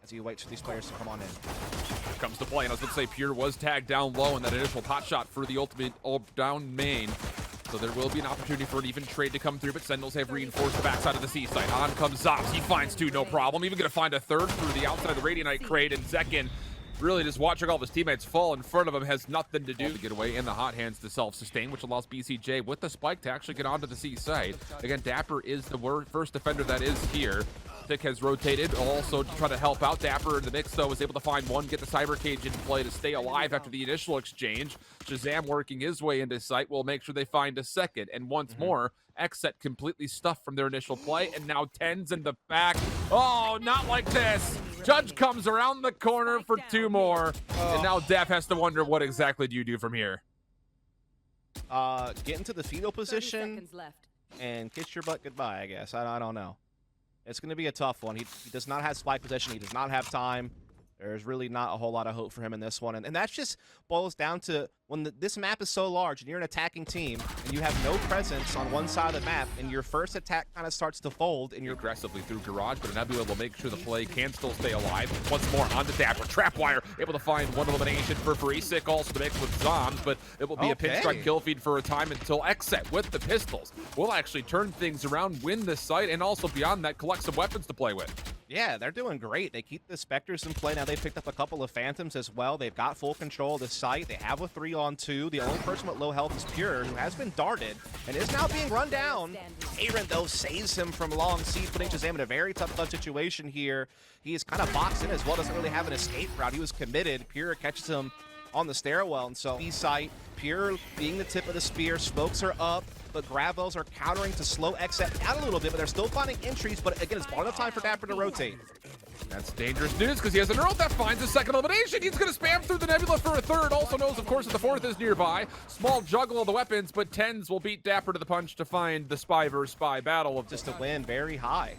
as you wait for these players to come on in. Here comes the play, and I was going to say Pure was tagged down low in that initial pot shot for the ultimate down main. So there will be an opportunity for an even trade to come through, but Sentinels have reinforced the backside of the C site. On comes zombs. He finds two, no problem. Even going to find a third through the outside of the Radianite crate, and Zekin really just watching all of his teammates fall in front of him has nothing to do. To get away in the hot hands to self-sustain, which allows BCJ with the spike to actually get onto the C site. Again, Dapper is the first defender that is here. Thick has rotated also to try to help out. Dapper in the mix, though, is able to find one, get the cyber cage in play to stay alive after the initial exchange. Shazam working his way into sight will make sure they find a second. And once more, XSET completely stuffed from their initial play, and now tenz in the back. Oh, not like this. Judge comes around the corner for two more, and now Def has to wonder what exactly do you do from here. Get into the fetal position and kiss your butt goodbye, I guess. I don't know. It's going to be a tough one. He does not have spike possession. He does not have time. There's really not a whole lot of hope for him in this one. And that just boils down to when this map is so large and you're an attacking team and you have no presence on one side of the map and your first attack kind of starts to fold and you're aggressively through Garage, but Nebula will make sure the play can still stay alive. Once more on the Dapper. Trapwire able to find one elimination for free. Sick also to mix with Zombs, but it will be a pinstripe kill feed for a time until XSET with the pistols will actually turn things around, win this site, and also beyond that collect some weapons to play with. Yeah, they're doing great. They keep the Spectres in play. Now they've picked up a couple of Phantoms as well. They've got full control of the site. They have a 3-on-2. The only person with low health is Pure, who has been darted and is now being run down. Aaron, though, saves him from long siege, putting Shazam in a very tough situation here. He is kind of boxed in as well, doesn't really have an escape route. He was committed. Pure catches him on the stairwell, and so B-site, Pure being the tip of the spear, smokes are up, but Gravels are countering to slow XSET down a little bit, but they're still finding entries, but again, it's long enough time for Dapper to rotate. That's dangerous news because he has a neural that finds a second elimination. He's going to spam through the Nebula for a third. Also knows, of course, that the fourth is nearby. Small juggle of the weapons, but tenz will beat Dapper to the punch to find the spy versus spy battle of just a win very high.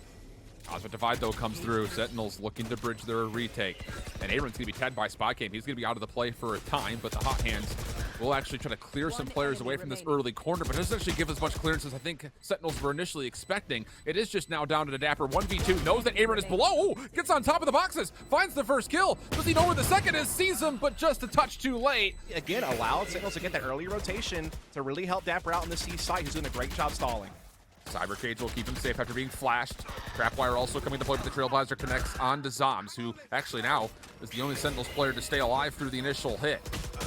Cosmic Divide, though, comes through. Sentinels looking to bridge their retake. And Aaron's going to be tagged by Spy Game. He's going to be out of the play for a time, but the hot hands will actually try to clear some players away from this early corner, but it doesn't actually give as much clearance as I think Sentinels were initially expecting. It is just now down to the Dapper. 1v2, knows that Aaron is below. Ooh, gets on top of the boxes, finds the first kill. Does he know where the second is? Sees him, but just a touch too late. Again, allowed Sentinels to get that early rotation to really help Dapper out in the C site, who's doing a great job stalling. Cyber Cage will keep him safe after being flashed. Trapwire also coming to play, but the Trailblazer connects onto Zombs, who actually now is the only Sentinels player to stay alive through the initial hit.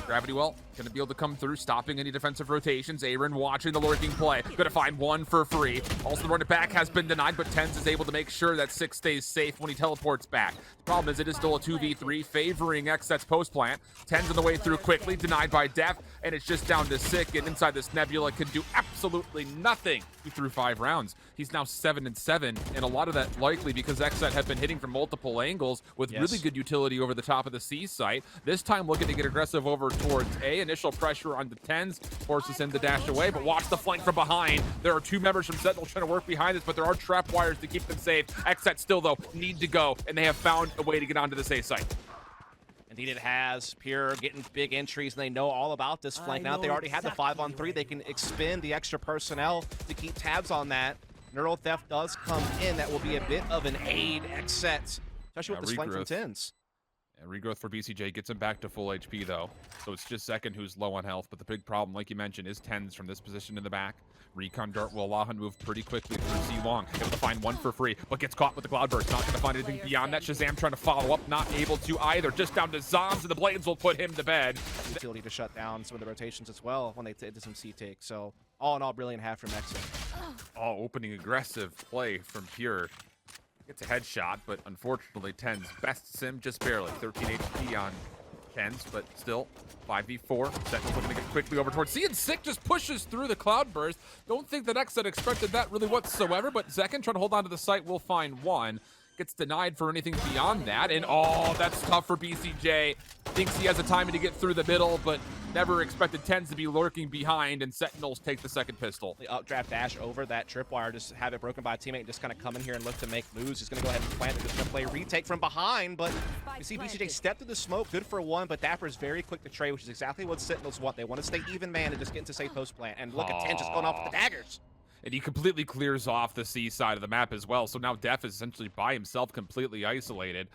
Gravity Well going to be able to come through, stopping any defensive rotations. Aaron watching the lurking play. Going to find one for free. Also, the run it back has been denied, but tenz is able to make sure that 6 stays safe when he teleports back. The problem is it is still a 2v3 favoring XSET's post plant. tenz on the way through quickly, denied by Def, and it's just down to Sick, and inside this Nebula can do absolutely nothing. He threw 5 rounds. He's now 7-7, and a lot of that likely because XSET have been hitting from multiple angles with really good utility over the top of the C site. This time looking to get aggressive over towards A. Initial pressure on the tenz forces him to dash away, but watch the flank from behind. There are 2 members from Sentinel trying to work behind this, but there are trap wires to keep them safe. XSET still, though, need to go, and they have found a way to get onto the A site. Indeed it has. Pure getting big entries, and they know all about this flank. Now that they already had the 5-on-3, they can expend the extra personnel to keep tabs on that. Neural Theft does come in. That will be a bit of an aid, XSET, especially with this flank from tenz. And regrowth for BCJ gets him back to full HP, though. So it's just Second who's low on health, but the big problem, like you mentioned, is tenz from this position in the back. Recon Dart will allow him to move pretty quickly through C-Long. Able to find one for free, but gets caught with the Cloudburst. Not going to find anything beyond that. Shazam trying to follow up, not able to either. Just down to Zombs, and the Blades will put him to bed. Utility to shut down some of the rotations as well when they did some C-take. So all in all, brilliant half from XSET. Oh, opening aggressive play from Pure. Gets a headshot, but unfortunately tenz bests him just barely. 13 HP on tenz, but still 5v4. Sentinel's looking to get quickly over towards C, and Sick just pushes through the Cloudburst. Don't think that XSET expected that really whatsoever, but Zekin trying to hold on to the site will find one. Gets denied for anything beyond that, and oh, that's tough for BCJ. Thinks he has the timing to get through the middle, but never expected tenz to be lurking behind, and Sentinels take the second pistol. The updraft dash over that tripwire, just have it broken by a teammate, and just kind of come in here and look to make moves. He's going to go ahead and plant it, just going to play retake from behind, but you see BCJ step through the smoke, good for one, but Dapper is very quick to trade, which is exactly what Sentinels want. They want to stay even man and just get into safe post plant, and look at tenz just going off with the daggers. And he completely clears off the C side of the map as well. So now Def is essentially by himself, completely isolated.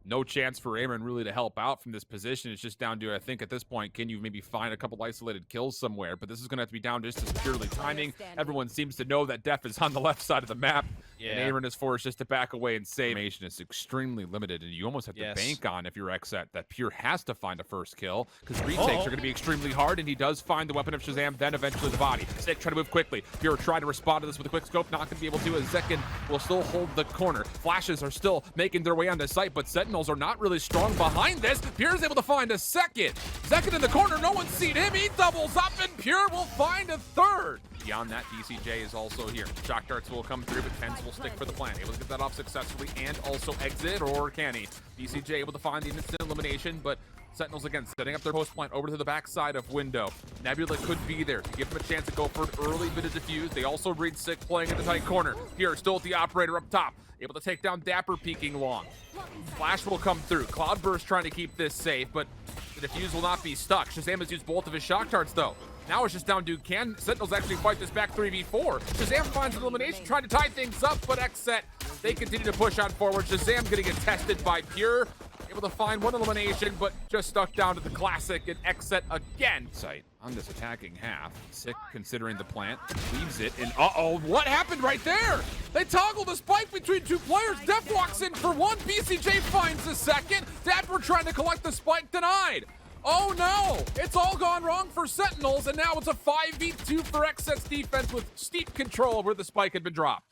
no chance for Aaron really to help out from this position. It's just down to, I think at this point, can you maybe find a couple isolated kills somewhere? But this is going to have to be down just as purely timing. Everyone seems to know that Def is on the left side of the map. Yeah. And Aaron is forced just to back away and save. Information is extremely limited, and you almost have to bank on, if you're XSET, that Pure has to find a first kill, because retakes are going to be extremely hard, and he does find the weapon of Shazam, then eventually the body. Sick trying to move quickly. Pure trying to respond to this with a quick scope, not going to be able to, as Zekin will still hold the corner. Flashes are still making their way onto site, but Sentinels are not really strong behind this. Pure is able to find a second. Zekin in the corner, no one's seen him. He doubles up, and Pure will find a third. Beyond that, BCJ is also here. Shock darts will come through, but tenz will stick for the plan. Able to get that off successfully and also exit, or can he? BCJ able to find the instant elimination, but Sentinels again setting up their post plant over to the backside of window. Nebula could be there to give them a chance to go for an early bit of defuse. They also read Sick playing in the tight corner. Here, still with the operator up top. Able to take down Dapper peeking long. Flash will come through. Cloudburst trying to keep this safe, but the defuse will not be stuck. Shazam has used both of his shock darts though. Now it's just down to, can Sentinels actually fight this back 3v4? Shazam finds an elimination, trying to tie things up, but XSET, they continue to push on forward. Shazam getting it tested by Pure. Able to find one elimination, but just stuck down to the classic, and XSET again. Sight on this attacking half. Sick considering the plant, leaves it, and uh-oh, what happened right there? They toggled the spike between two players. Def walks in for one, BCJ finds the second. Dapper trying to collect the spike, denied. Oh no, it's all gone wrong for Sentinels, and now it's a 5v2 for XSET's defense with steep control where the spike had been dropped.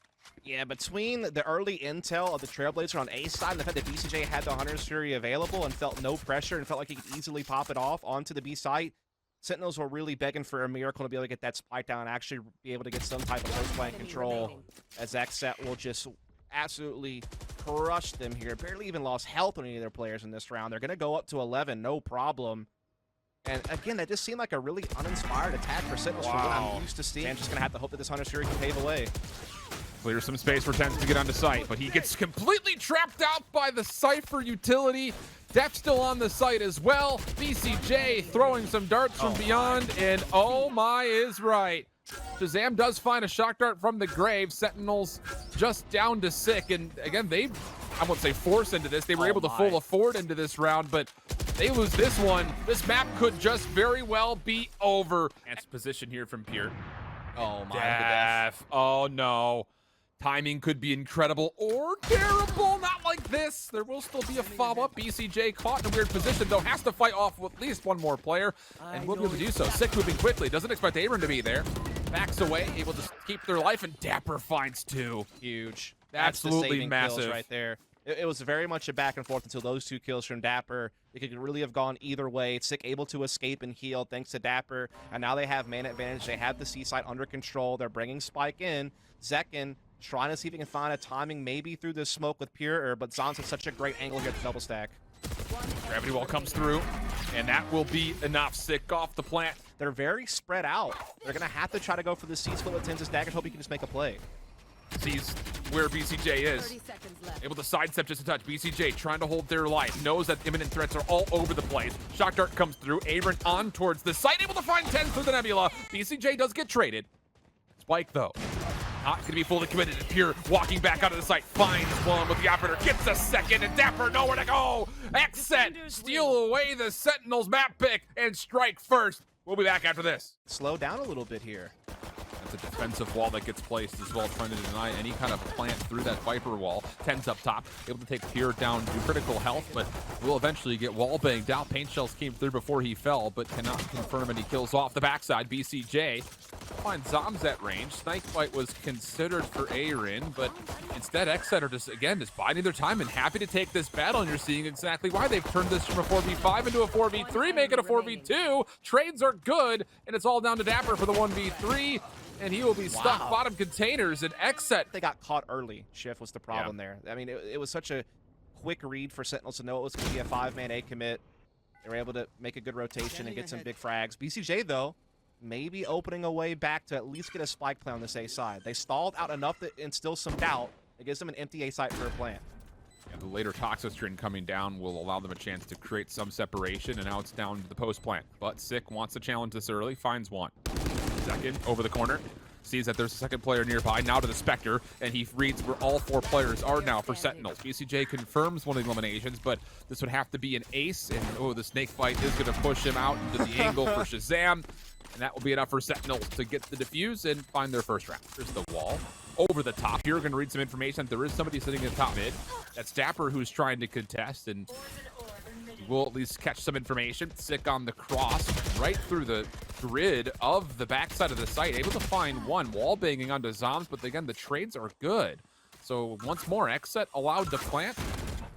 Yeah, between the early intel of the Trailblazer on A side and the fact that BCJ had the Hunter's Fury available and felt no pressure and felt like he could easily pop it off onto the B site, Sentinels were really begging for a miracle to be able to get that spike down and actually be able to get some type of post-plant control, as XSET will just absolutely crush them here. Barely even lost health on any of their players in this round. They're going to go up to 11, no problem. And again, that just seemed like a really uninspired attack for Sentinels from what I'm used to seeing. I'm just going to have to hope that this Hunter's Fury can pave away. Clears some space for tenz to get onto site, but he gets completely trapped out by the Cypher utility. Def still on the site as well. BCJ throwing some darts from beyond, and oh my is right. Shazam does find a shock dart from the grave. Sentinels just down to Sick, and again, I won't say force into this. They were able to full afford into this round, but they lose this one. This map could just very well be over. It's position here from Pure. Oh my, Def. Oh no. Timing could be incredible or terrible. Not like this. There will still be a follow-up. BCJ caught in a weird position, though. Has to fight off with at least one more player, and will be able to do so. Sick moving quickly. Doesn't expect Aaron to be there. Backs away, able to keep their life, and Dapper finds two. Huge. Absolutely massive. Right there. It was very much a back and forth until those two kills from Dapper. It could really have gone either way. Sick able to escape and heal thanks to Dapper, and now they have man advantage. They have the C site under control. They're bringing Spike in. Zekin trying to see if he can find a timing maybe through the smoke with Pure, but Zombs has such a great angle here at the double stack. Gravity Well comes through, and that will be enough. Sick off the plant. They're very spread out. They're going to have to try to go for the C-split with tenz stack and hope he can just make a play. Sees where BCJ is. Able to sidestep just a touch. BCJ trying to hold their life. Knows that imminent threats are all over the place. Shock dart comes through. Aaron on towards the site. Able to find tenz through the nebula. BCJ does get traded. Spike, though, not going to be fully committed. Pure walking back out of the site. Finds one with the operator. Gets a second, and Dapper nowhere to go. XSET steal away the Sentinels map pick and strike first. We'll be back after this. Slow down a little bit here. That's a defensive wall that gets placed as well, trying to deny any kind of plant through that Viper wall. tenz up top, able to take Pure down to critical health, but will eventually get wall banged out. Paint shells came through before he fell, but cannot confirm any kills off the backside. BCJ finds Zombs at range. Snipe fight was considered for Aaron, but instead XSET are just biding their time and happy to take this battle, and you're seeing exactly why they've turned this from a 4v5 into a 4v3, make it a 4v2. Trades are good, and it's all down to Dapper for the 1v3. And he will be stuck bottom containers, and XSET. They got caught early. Shift was the problem there. I mean, it was such a quick read for Sentinels to know it was going to be a 5-man A commit. They were able to make a good rotation and get some big frags. BCJ, though, maybe opening a way back to at least get a spike play on this A side. They stalled out enough to instill some doubt. It gives them an empty A site for a plant. Yeah, the later Toxistrin coming down will allow them a chance to create some separation, and now it's down to the post plant. But Sick wants to challenge this early, finds one. Second, over the corner. sees that there's a second player nearby, now to the Spectre, and he reads where all 4 players are now for Sentinels. BCJ confirms one of the eliminations, but this would have to be an ace, and oh, the snake bite is going to push him out into the angle for Shazam, and that will be enough for Sentinels to get the defuse and find their first round. There's the wall. Over the top, you're going to read some information that there is somebody sitting in top mid. That's Dapper who's trying to contest, and we'll at least catch some information. Sick on the cross, right through the grid of the backside of the site. Able to find one. Wall banging onto zombs, but again, the trades are good. So once more, XSET allowed to plant,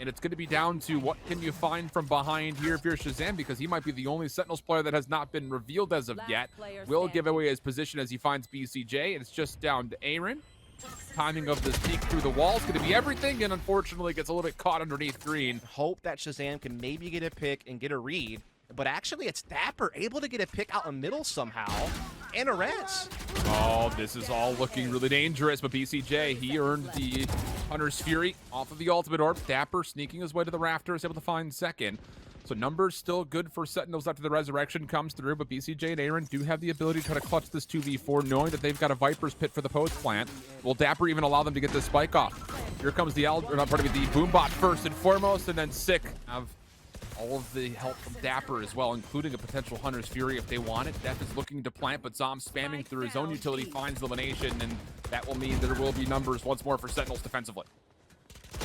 and it's going to be down to what can you find from behind here if you're Shazam, because he might be the only Sentinels player that has not been revealed as of yet. Will give away his position as he finds BCJ, and it's just down to Aaron. Timing of this peek through the wall is going to be everything, and unfortunately gets a little bit caught underneath green. Hope that Shazam can maybe get a pick and get a read, but actually it's Dapper able to get a pick out in the middle somehow, and a res. Oh, this is all looking really dangerous, but BCJ, he earned the Hunter's Fury off of the ultimate orb. Dapper sneaking his way to the rafters, able to find second. So numbers still good for Sentinels after the resurrection comes through, but BCJ and Aaron do have the ability to try to clutch this 2v4, knowing that they've got a Viper's Pit for the post plant. Will Dapper even allow them to get this spike off? Here comes the Boombot first and foremost, and then Sick have all of the help from Dapper as well, including a potential Hunter's Fury if they want it. Def is looking to plant, but Zom spamming through his own utility finds elimination, and that will mean there will be numbers once more for Sentinels defensively.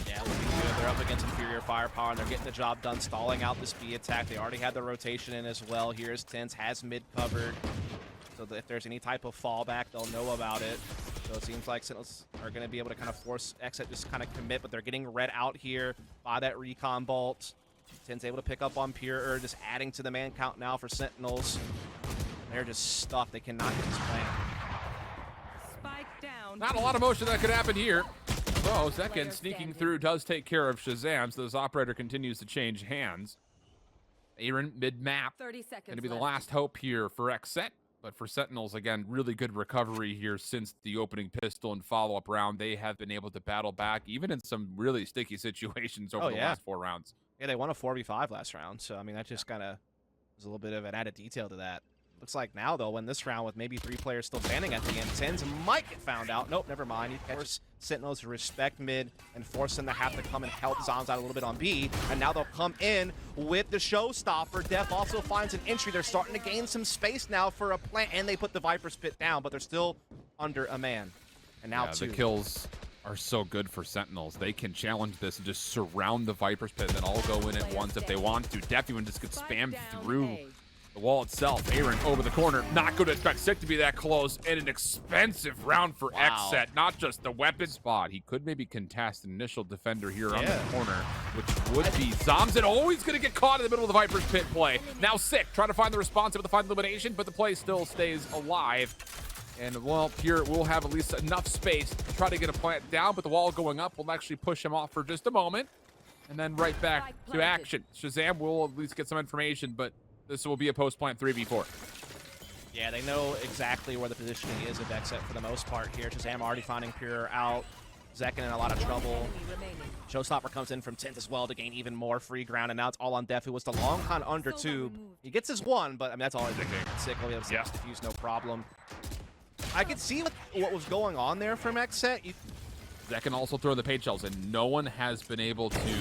Yeah, looking good. They're up against inferior firepower, and they're getting the job done, stalling out this B attack. They already had the rotation in as well. Here's tenz, has mid covered, so that if there's any type of fallback, they'll know about it. So it seems like Sentinels are going to be able to kind of force XSET just kind of commit, but they're getting red out here by that recon bolt. tenz able to pick up on Pure, just adding to the man count now for Sentinels. They're just stuck. They cannot get this plant. Spike down. Not a lot of motion that could happen here. So, second sneaking through does take care of Shazam, so this operator continues to change hands. Aaron, mid-map, 30 seconds going to be the left. last hope here for XSET. But for Sentinels, again, really good recovery here since the opening pistol and follow-up round. They have been able to battle back, even in some really sticky situations over the last 4 rounds. Yeah, they won a 4v5 last round, so I mean, that just kind of was a little bit of an added detail to that. Looks like now, though, when this round with maybe 3 players still standing at the end, tenz might get found out. Nope, never mind. He catches Sentinels to respect mid and force them to have to come and help Zombs out a little bit on B. And now they'll come in with the showstopper. Def also finds an entry. They're starting to gain some space now for a plant, and they put the Viper's Pit down, but they're still under a man. And now the kills are so good for Sentinels. They can challenge this and just surround the Viper's Pit, and then all go in at once if they want to. Def even just gets spammed through the wall itself. Aaron over the corner. Not going to expect Sick to be that close. And an expensive round for XSET. Not just the weapon spot. He could maybe contest an initial defender here on the corner, which would be Zombs. And always going to get caught in the middle of the Viper's Pit play. Now Sick trying to find the response, able to find the elimination, but the play still stays alive. And, well, Pure will have at least enough space to try to get a plant down, but the wall going up will actually push him off for just a moment. And then right back to action. Shazam will at least get some information, but this will be a post-plant 3v4. Yeah, they know exactly where the positioning is of XSET for the most part here. Shazam already finding Pure out. Zekin in a lot of trouble. Showstopper comes in from tenz as well to gain even more free ground, and now it's all on Def, who was the long con under tube. He gets his one, but I mean, that's all he's doing. Sick, he'll be able to defuse, no problem. I could see what was going on there from XSET. Zekin also throw the page shells, and no one has been able to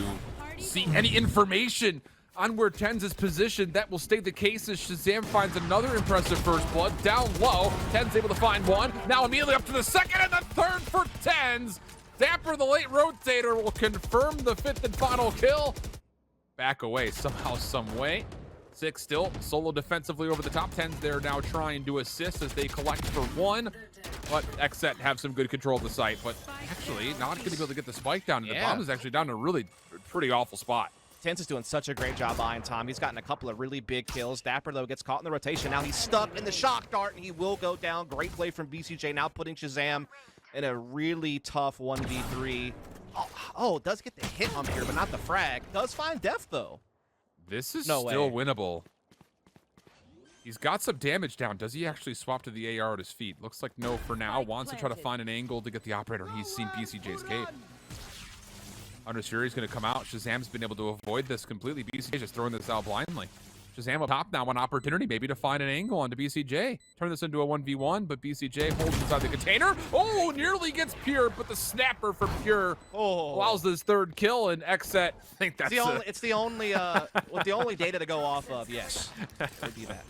see any information on where tenz is positioned. That will stay the case as Shazam finds another impressive first blood down low. tenz able to find one. Now immediately up to the second and the third for tenz. Dapper, the late rotator, will confirm the 5th and final kill. Back away somehow, some way. Sick still solo defensively over the top. tenz they're now trying to assist as they collect for 1. But XSET have some good control of the site, but actually not going to be able to get the spike down. And the bomb is actually down to a really pretty awful spot. tenz is doing such a great job buying time. He's gotten a couple of really big kills. Dapper, though, gets caught in the rotation. Now he's stuck in the shock dart, and he will go down. Great play from BCJ, now putting Shazam in a really tough 1v3. Oh, does get the hit on here, but not the frag. Does find Def, though. This is still winnable. He's got some damage down. Does he actually swap to the AR at his feet? Looks like no for now. Wants to try to find an angle to get the operator. He's seen BCJ's cave. Hunter's Fury is going to come out. Shazam's been able to avoid this completely. BCJ just throwing this out blindly. Shazam up top now, one opportunity maybe to find an angle onto BCJ. Turn this into a 1v1, but BCJ holds inside the container. Oh, nearly gets Pure, but the snapper from Pure allows his third kill, and XSET, I think that's it's the only with the only data to go off of. Yes, would be that.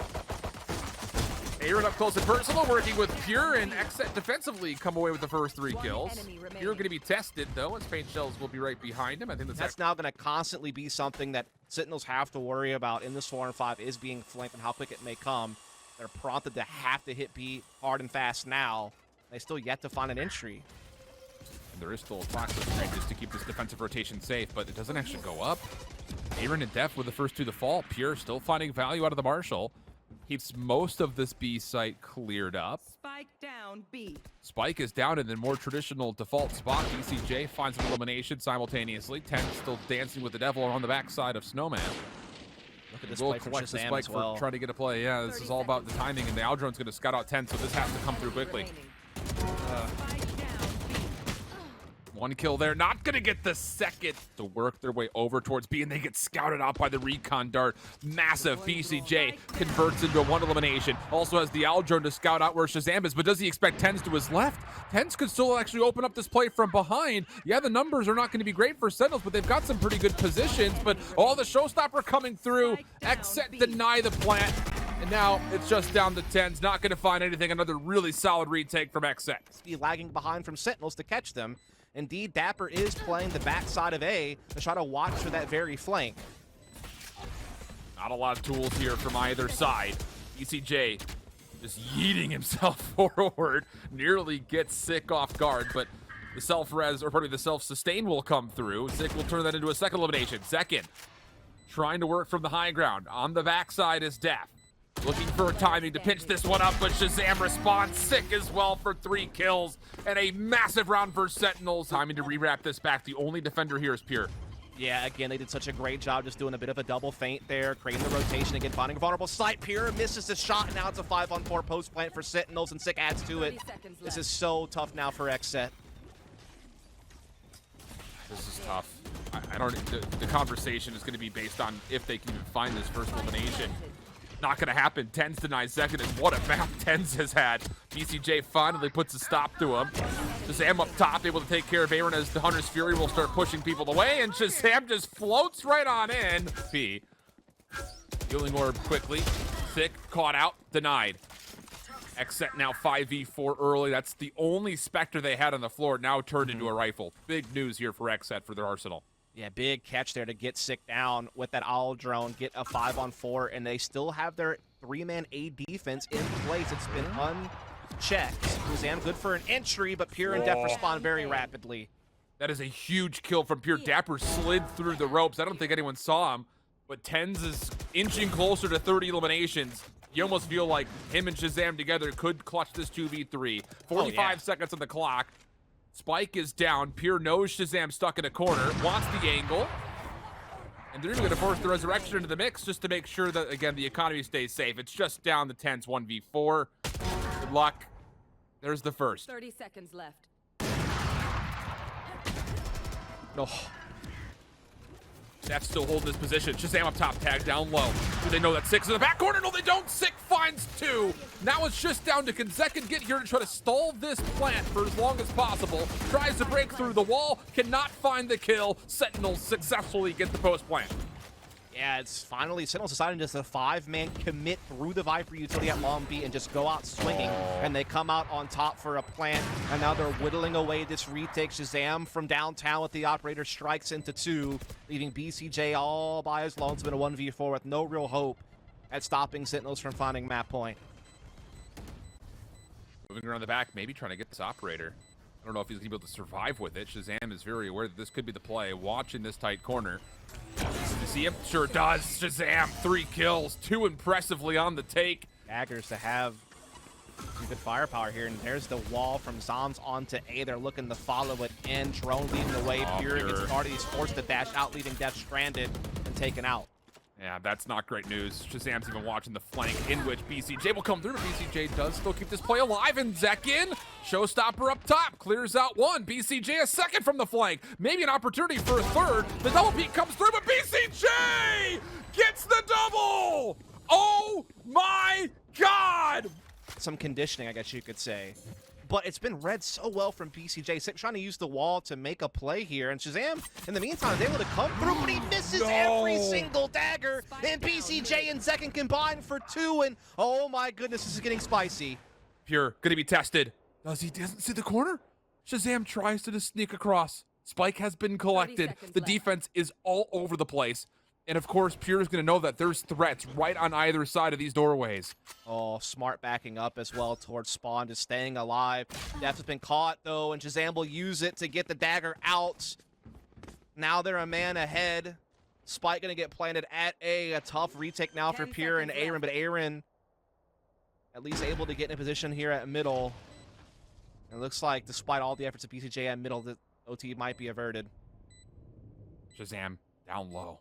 Aaron up close and personal, working with Pure, and XSET defensively come away with the first 3 kills. Pure going to be tested, though, as Paint Shells will be right behind him. I think that's now going to constantly be something that Sentinels have to worry about in this 4-on-5 is being flanked and how quick it may come. They're prompted to have to hit B hard and fast now. They still yet to find an entry. And there is still a Toxic trade just to keep this defensive rotation safe, but it doesn't actually go up. Aaron and Def with the first 2 to fall. Pure still finding value out of the Marshall. Keeps most of this B site cleared up. Spike down B. Spike is down in the more traditional default spot. BCJ finds an elimination simultaneously. Tenz still dancing with the devil on the backside of Snowman. Look at this We'll play from collect the Shazam Spike as well. for trying to get a play. Yeah, this is all about the timing, and the Aldron's going to scout out Tenz, so this has to come through quickly. Spike down B. 1 kill there, not gonna get the second to work their way over towards B, and they get scouted out by the recon dart. Massive BCJ converts into a 1 elimination. Also has the Aldron to scout out where Shazam is, but does he expect Tenz to his left? Tenz could still actually open up this play from behind. Yeah, the numbers are not gonna be great for Sentinels, but they've got some pretty good positions, but all the showstopper coming through. XSET deny the plant, and now it's just down to Tenz. Not gonna find anything. Another really solid retake from XSET. Be lagging behind from Sentinels to catch them. Indeed, Dapper is playing the backside of A to try to watch for that very flank. Not a lot of tools here from either side. BCJ just yeeting himself forward, nearly gets Sick off guard, but the self-res, or probably the self-sustain will come through. Sick will turn that into a second elimination. Second, trying to work from the high ground. On the backside is Daph. Looking for a timing to pinch this one up, but Shazam responds. Sick as well for 3 kills, and a massive round for Sentinels. Timing to rewrap this back. The only defender here is Pure. Yeah, again, they did such a great job just doing a bit of a double feint there, creating the rotation again, finding a vulnerable site. Pure misses the shot, and now it's a 5-on-4 post plant for Sentinels, and Sick adds to it. This is so tough now for XSET. This is tough. I don't. The conversation is going to be based on if they can even find this first elimination. Not gonna happen. Tenz denies second, and what a map Tenz has had. BCJ finally puts a stop to him. Shazam up top, able to take care of Aaron as the Hunter's Fury will start pushing people away, and Shazam just floats right on in. P. Healing orb quickly. Sick, caught out, denied. XSET now 5v4 early. That's the only Spectre they had on the floor, now turned into a rifle. Big news here for XSET for their arsenal. Yeah, big catch there to get Sick down with that owl drone, get a 5-on-4, and they still have their 3-man A defense in place. It's been unchecked. Shazam good for an entry, but Pure and Def respond very rapidly. That is a huge kill from Pure. Dapper slid through the ropes. I don't think anyone saw him, but Tenz is inching closer to 30 eliminations. You almost feel like him and Shazam together could clutch this 2v3. 45 seconds on the clock. Spike is down. Pure knows Shazam stuck in a corner, wants the angle. And they're even going to force the resurrection into the mix just to make sure that, again, the economy stays safe. It's just down to Tenz 1v4. Good luck. There's the first. 30 seconds left. Oh. That's still holding his position. Shazam up top, tag down low. Do they know that Sick's in the back corner? No, they don't. Sick finds 2. Now it's just down to can Zek get here to try to stall this plant for as long as possible. Tries to break through the wall, cannot find the kill. Sentinels successfully get the post plant. Yeah, it's finally Sentinels deciding just a 5-man commit through the Viper utility at Long B and just go out swinging. And they come out on top for a plant. And now they're whittling away this retake. Shazam from downtown with the operator strikes into 2, leaving BCJ all by his lone. It's been a 1v4 with no real hope at stopping Sentinels from finding map point. Moving around the back, maybe trying to get this operator. I don't know if he's going to be able to survive with it. Shazam is very aware that this could be the play, watching this tight corner. Does he see him? Sure does. Shazam, 3 kills, 2 impressively on the take. Daggers to have some good firepower here, and there's the wall from Zombs onto A. They're looking to follow it in. Drone leading the way. Pure gets started. He's forced to dash out, leaving Def stranded and taken out. Yeah, that's not great news. Shazam's even watching the flank in which BCJ will come through, but BCJ does still keep this play alive, and Zekin, showstopper up top, clears out 1. BCJ a second from the flank. Maybe an opportunity for a third. The double peek comes through, but BCJ gets the double! some conditioning, I guess you could say. But it's been read so well from BCJ, trying to use the wall to make a play here. And Shazam, in the meantime, is able to come through, but he misses every single dagger. And BCJ and Zekken combine for 2, and oh my goodness, this is getting spicy. Pure, gonna be tested. Doesn't see the corner? Shazam tries to just sneak across. Spike has been collected. The defense is all over the place. And of course, Pure is going to know that there's threats right on either side of these doorways. Oh, smart backing up as well towards Spawn, just staying alive. Def has been caught, though, and Shazam will use it to get the dagger out. Now they're a man ahead. Spike going to get planted at A. A tough retake now for Pure and Aaron, but Aaron at least able to get in a position here at middle. It looks like, despite all the efforts of BCJ at middle, the OT might be averted. Shazam down low.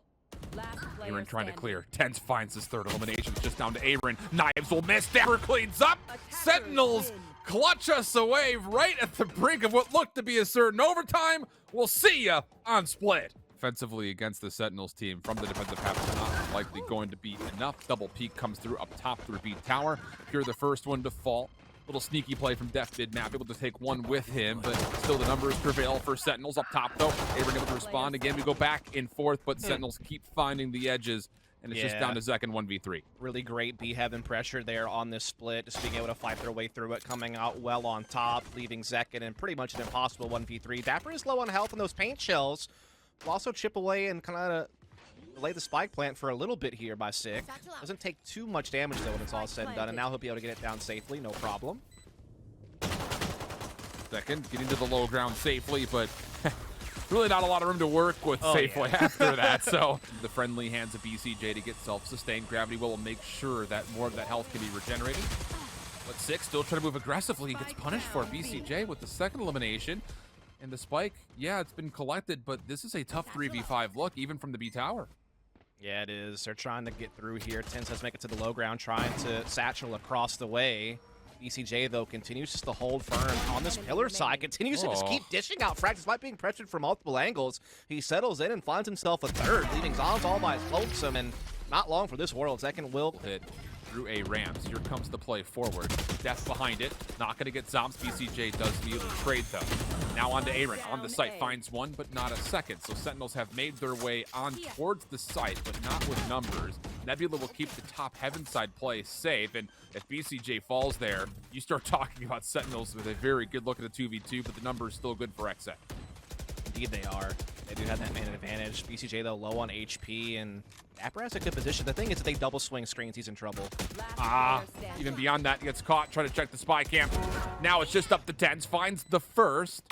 Aaron Aaron trying to clear. tenz finds his third elimination. It's just down to Aaron. Knives will miss. Dapper cleans up. Sentinels clutch us away right at the brink of what looked to be a certain overtime. We'll see ya on Split. Offensively against the Sentinels team from the defensive half, it's not likely going to be enough. Double peek comes through up top through B tower. Pure the first one to fall. Little sneaky play from Def mid-map, able to take one with him, but still the numbers prevail for Sentinels up top, though. Aaron able to respond. Again, we go back and forth, but Sentinels keep finding the edges, and it's just down to Zekken 1v3. Really great B-Heaven pressure there on this split, just being able to fight their way through it, coming out well on top, leaving Zekken in pretty much an impossible 1v3. Dapper is low on health in those paint shells. Will also chip away and kind of delay the spike plant for a little bit here by Sick. Doesn't take too much damage, though, when it's all said and done, and now he'll be able to get it down safely, no problem. Zekken getting to the low ground safely, but really not a lot of room to work with safely after that. So the friendly hands of BCJ to get self-sustained. Gravity will make sure that more of that health can be regenerated. But Sick still trying to move aggressively. He gets punished for BCJ with the second elimination. And the spike, yeah, it's been collected, but this is a tough 3v5 look, even from the B tower. Yeah, it is. They're trying to get through here. tenz has to make it to the low ground, trying to satchel across the way. BCJ, though, continues just to hold firm on this pillar side, continues to just keep dishing out frags despite being pressured from multiple angles. He settles in and finds himself a third, leaving Zombs all by his lonesome, and not long for this world. Zekken will hit through A Rams. Here comes the play forward. Def behind it. Not going to get Zombs. BCJ does be able to trade, though. Now on to Aaron. On the site, finds one, but not a second. So Sentinels have made their way on towards the site, but not with numbers. Nebula will keep the top heaven side play safe, and if BCJ falls there, you start talking about Sentinels with a very good look at the 2v2, but the number is still good for XSET. Indeed they are. They do have that man advantage. BCJ, though, low on HP, and Dapper has a good position. The thing is, if they double swing screens, he's in trouble. Even beyond that, he gets caught, trying to check the spy cam. Now it's just up to tenz, finds the first.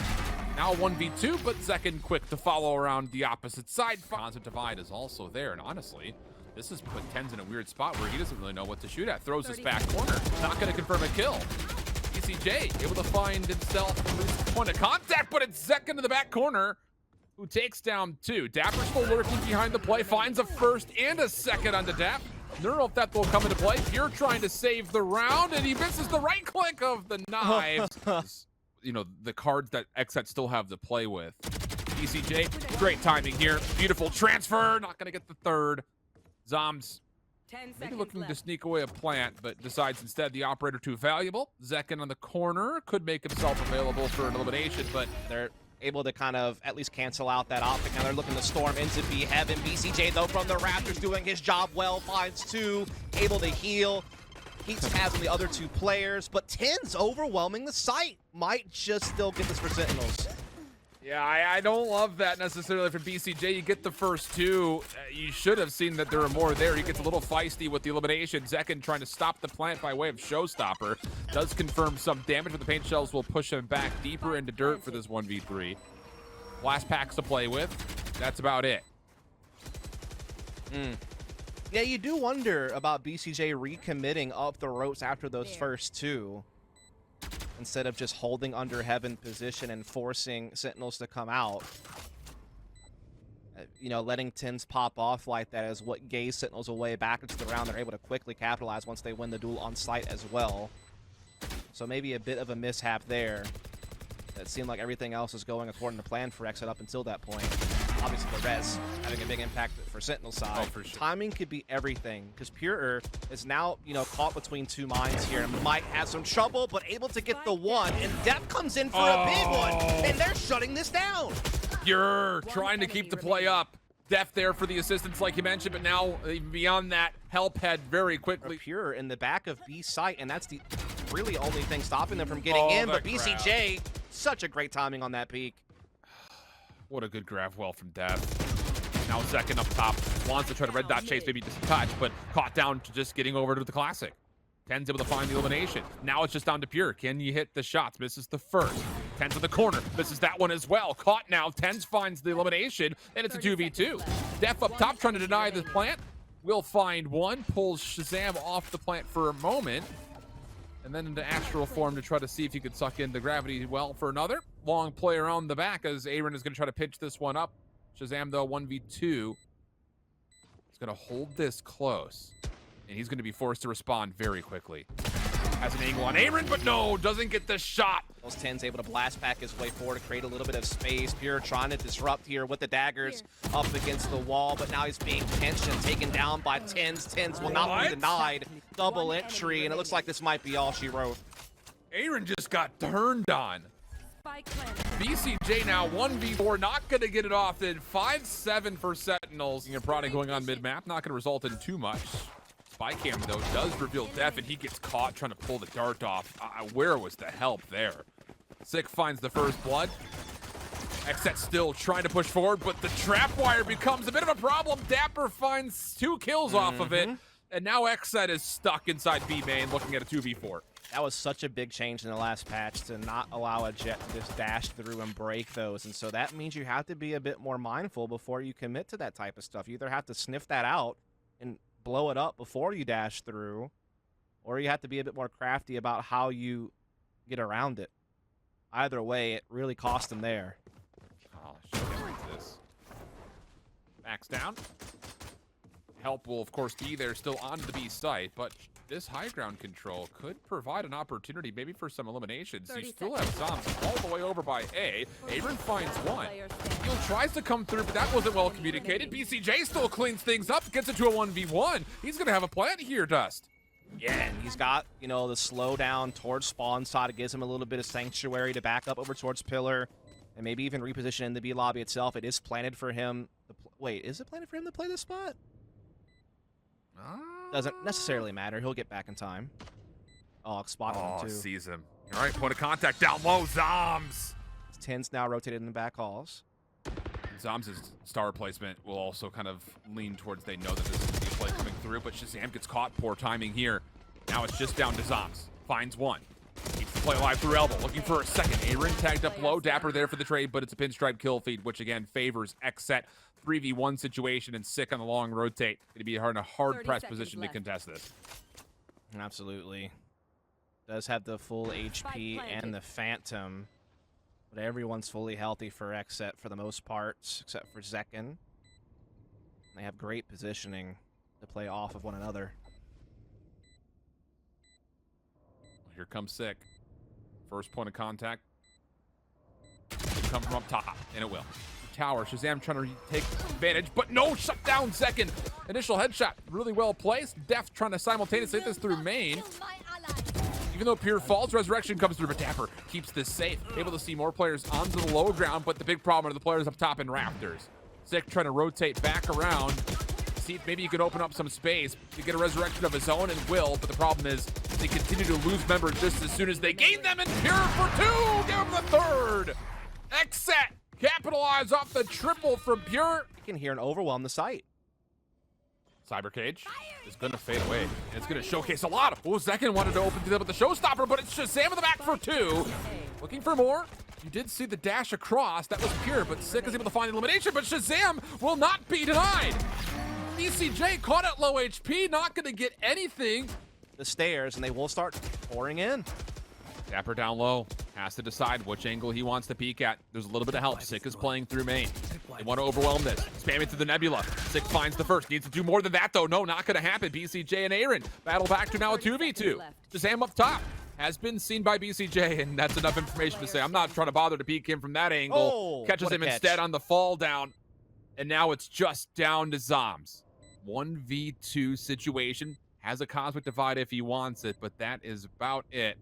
Now 1v2, but Zekken quick to follow around the opposite side. Concept divide is also there, and honestly, this has put tenz in a weird spot where he doesn't really know what to shoot at. Throws his back corner, not going to confirm a kill. BCJ able to find himself point of contact, but it's Zekken to the back corner, who takes down 2. Dapper still lurking behind the play, finds a first and a second on the Dap. I don't know if that will come into play. Pure trying to save the round, and he misses the right click of the knives. You know, the cards that XSET still have to play with. BCJ, great timing here. Beautiful transfer, not gonna get the third. Zombs maybe looking to sneak away a plant, but decides instead the operator too valuable. Zekken on the corner could make himself available for an elimination, but they're able to kind of at least cancel out that optic. Now they're looking to storm into B-Heaven. BCJ, though, from the Raptors doing his job well, finds 2, able to heal. Keeps tabs on the other 2 players, but tenz overwhelming the site. Might just still get this for Sentinels. Yeah, I don't love that necessarily for BCJ. You get the first 2. You should have seen that there were more there. He gets a little feisty with the elimination. Zekken trying to stop the plant by way of showstopper. Does confirm some damage, but the paint shells will push him back deeper into dirt for this 1v3. Blast packs to play with. That's about it. Yeah, you do wonder about BCJ recommitting up the ropes after those first 2. Instead of just holding under heaven position and forcing Sentinels to come out. You know, letting tenz pop off like that is what gaze Sentinels away back into the round. They're able to quickly capitalize once they win the duel on site as well. So maybe a bit of a mishap there. It seemed like everything else is going according to plan for XSET up until that point. obviously the res having a big impact for Sentinel side. Oh, for sure. Timing could be everything, because Pure is now, caught between two mines here and might have some trouble, but able to get the one, and Depth comes in for a big one, and they're shutting this down. You're trying to keep the play up. Def there for the assistance, like you mentioned, but now even beyond that, help head very quickly. Pure in the back of B site, and that's the really only thing stopping them from getting in. But BCJ, such a great timing on that peak. What a good grab well from Def. Now second up top, wants to try to red dot chase, maybe just a touch, but caught down to just getting over to the classic. Tenz able to find the elimination. Now it's just down to Pure. Can you hit the shots? Misses the first. Tenz in the corner. Misses that one as well. Caught now. Tenz finds the elimination, and it's a 2v2. Def up top trying to deny the plant. Will find one. Pulls Shazam off the plant for a moment. And then into astral form to try to see if he could suck in the gravity well for another. Long play around the back as Aaron is going to try to pitch this one up. Shazam, though, 1v2. He's going to hold this close. And he's going to be forced to respond very quickly. Has an angle on Aaron, but no, doesn't get the shot. Those Tenz able to blast back his way forward to create a little bit of space. Pure trying to disrupt here with the daggers up against the wall, but now he's being pinched and taken down by Tenz. Tenz will not be denied. Double entry, and it looks like this might be all she wrote. Aaron just got turned on. BCJ now 1v4, not going to get it off. Then 5-7 for Sentinels. Your prodding going on mid-map, not going to result in too much. Spy cam, though, does reveal Def, and he gets caught trying to pull the dart off. Where was the help there? Sick finds the first blood. XSET still trying to push forward, but the trap wire becomes a bit of a problem. Dapper finds 2 kills off of it, and now XSET is stuck inside B main looking at a 2v4. That was such a big change in the last patch to not allow a jet to just dash through and break those. And so that means you have to be a bit more mindful before you commit to that type of stuff. You either have to sniff that out and blow it up before you dash through, or you have to be a bit more crafty about how you get around it. Either way, it really cost him there. Oh, shit, this. Max down. Help will, of course, be there still on the B site, but this high ground control could provide an opportunity maybe for some eliminations. You still have zombs all the way over by A. Aaron finds one. He'll tries to come through, but that wasn't well communicated. BCJ still cleans things up, gets it to a 1v1. He's going to have a plant here, Dust. Yeah, and he's got, the slowdown towards spawn side. It gives him a little bit of sanctuary to back up over towards pillar and maybe even reposition in the B lobby itself. It is planted for him. Wait, is it planted for him to play this spot? Doesn't necessarily matter. He'll get back in time. Oh, spot on too. Sees him. All right, point of contact down low. Zombs. Tenz now rotated in the back halls. Zombs' star placement will also kind of lean towards they know that this is the play coming through, but Shazam gets caught. Poor timing here. Now it's just down to Zombs. Finds one. Keeps the play alive through elbow. Looking for a second. Aaron tagged up low. Dapper there for the trade, but it's a pinstripe kill feed, which again favors XSET. 3v1 situation, and Sick on the long rotate. It'd be in a hard press position to contest this. Absolutely. Does have the full HP and the Phantom, but everyone's fully healthy for XSET for the most part, except for Zekken. They have great positioning to play off of one another. Here comes Sick. First point of contact. It'll come from up top, and it will. Tower. Shazam trying to take advantage, but no, shut down second. Initial headshot, really well placed. Def trying to simultaneously hit this through main. Even though Pure falls, Resurrection comes through, but Dapper keeps this safe. Able to see more players onto the low ground, but the big problem are the players up top in Rafters. Sick trying to rotate back around. See if maybe he could open up some space to get a resurrection of his own, and will, but the problem is they continue to lose members just as soon as they gain them, and Pure for 2! Give him the third! XSET capitalize off the triple from Pure. You can hear an overwhelm the site. Cyber Cage is going to fade away, and it's going to showcase a lot. Oh, Zekken wanted to open to with the showstopper, but it's Shazam in the back for 2. Looking for more. You did see the dash across. That was Pure, but Sick is able to find the elimination, but Shazam will not be denied. BCJ caught at low HP, not going to get anything. The stairs, and they will start pouring in. Dapper down low, has to decide which angle he wants to peek at. There's a little bit of help. Sick is playing through main. They want to overwhelm this. Spam it to the Nebula. Sick finds the first. Needs to do more than that, though. No, not going to happen. BCJ and Aaron battle back to now a 2v2. Shazam up top. Has been seen by BCJ, and that's enough information to say I'm not trying to bother to peek him from that angle. Oh, catches him catch. instead on the fall down. And now it's just down to zombs. 1v2 situation. Has a cosmic divide if he wants it, but that is about it.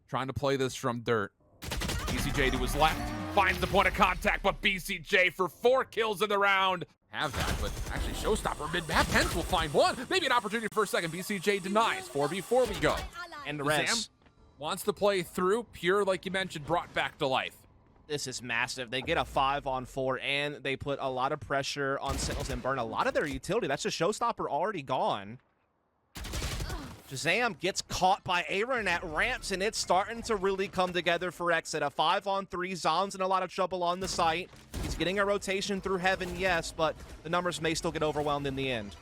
Trying to play this from dirt. BCJ to his left, finds the point of contact, but BCJ for 4 kills in the round. Have that, but actually Showstopper mid-map. tenz will find one. Maybe an opportunity for a second. BCJ denies. 4v4 we go. And the Zam rest. wants to play through. Pure, like you mentioned, brought back to life. This is massive. They get a 5-on-4, and they put a lot of pressure on Sentinels and burn a lot of their utility. That's a Showstopper already gone. Zam gets caught by Aaron at ramps, and it's starting to really come together for XSET. A 5-on-3, Zom's in a lot of trouble on the site. He's getting a rotation through heaven, yes, but the numbers may still get overwhelmed in the end.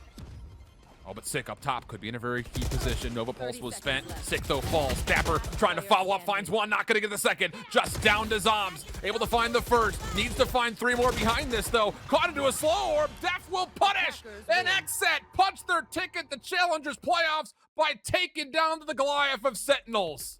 Oh, but Sick up top could be in a very key position. Nova Pulse was spent. Sick, though, falls. Dapper trying to follow up, finds one, not going to get the second. Just down to Zombs. Able to find the first. Needs to find 3 more behind this, though. Caught into a slow orb. Def will punish. And XSET punched their ticket to Challengers playoffs by taking down the Goliath of Sentinels.